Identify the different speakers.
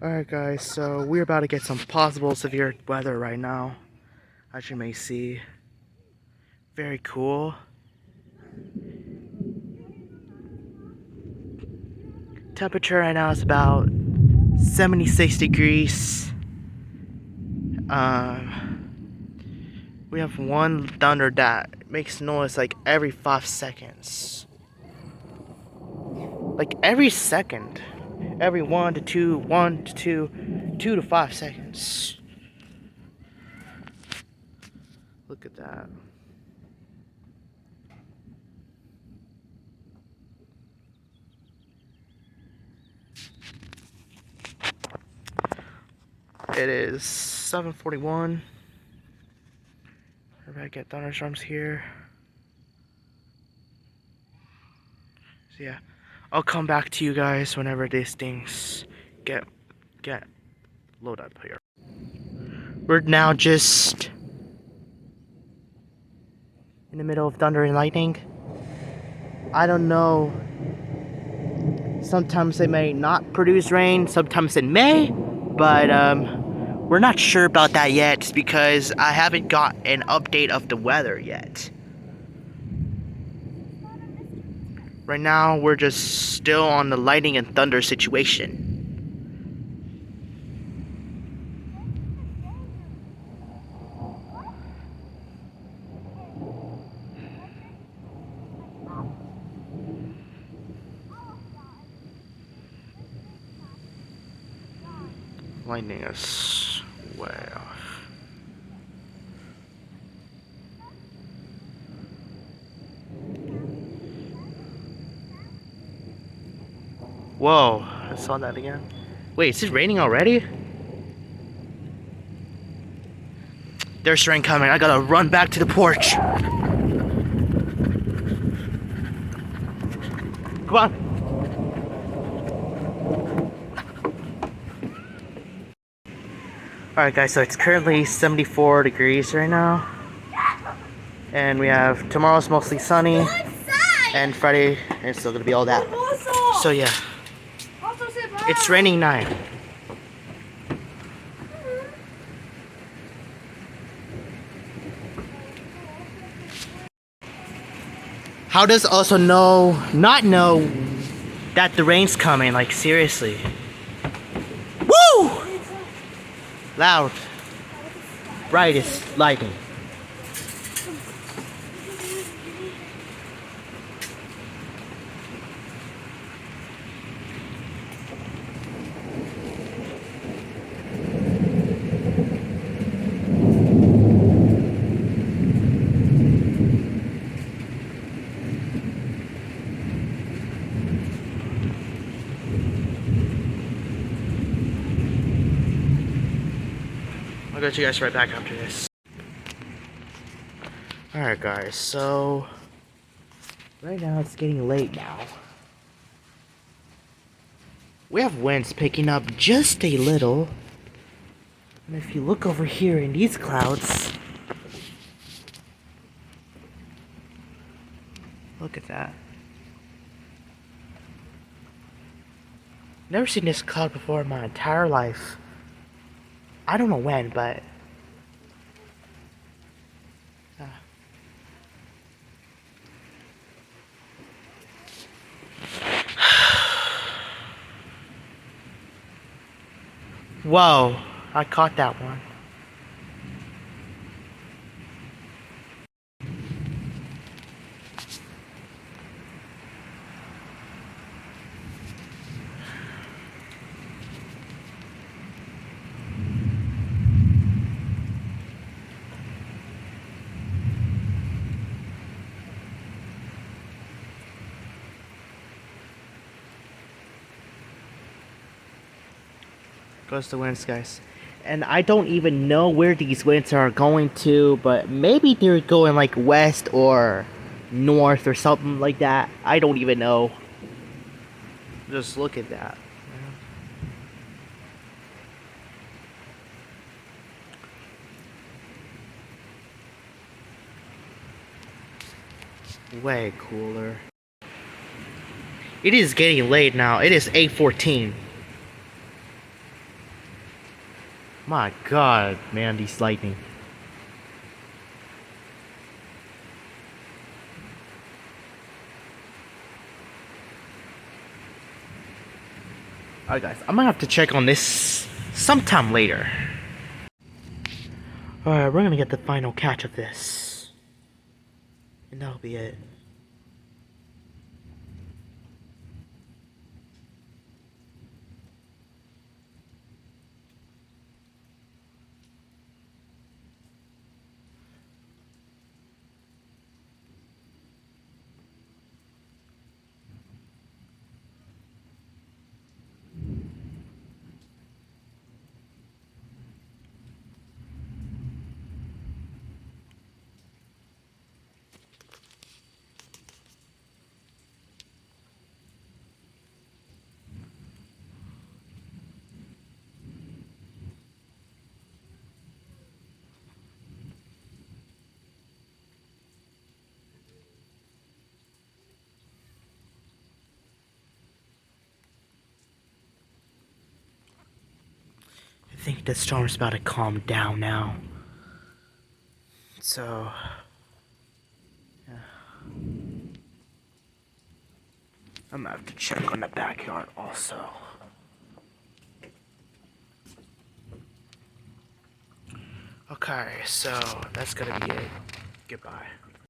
Speaker 1: Alright guys, so we're about to get some possible severe weather right now, as you may see. Very cool. Temperature right now is about 76 degrees. We have one thunder that makes noise like every 5 seconds. Like every second. Every 1 to 2, 1 to 2, 2 to 5 seconds. Look at that. It is 7:41. We're about to get thunderstorms here. So yeah, I'll come back to you guys whenever these things get load up here. We're now just in the middle of thunder and lightning. I don't know. Sometimes it may not produce rain, sometimes it may, but we're not sure about that yet because I haven't got an update of the weather yet. Right now, we're just still on the lightning and thunder situation. Lightning is way off. Whoa, I saw that again. Wait, is it raining already? There's rain coming. I gotta run back to the porch. Come on. Alright guys, so it's currently 74 degrees right now. And we have tomorrow's mostly sunny. And Friday it's still gonna be all that. So yeah. It's raining now. How does also not know that the rain's coming? Like seriously. Woo! Loud. Brightest lightning. I'll get you guys right back after this. Alright guys, so right now it's getting late now. We have winds picking up just a little. And if you look over here in these clouds, look at that. Never seen this cloud before in my entire life. I don't know when, but whoa, I caught that one. Goes the winds, guys. And I don't even know where these winds are going to, but maybe they're going like west or north or something like that. I don't even know. Just look at that. Way cooler. It is getting late now. It is 8:14. My god, man, these lightning. Alright guys, I'm gonna have to check on this sometime later. Alright, we're gonna get the final catch of this. And that'll be it. I think the storm's about to calm down now. So... yeah. I'm gonna have to check on the backyard also. Okay, so that's gonna be it. Goodbye.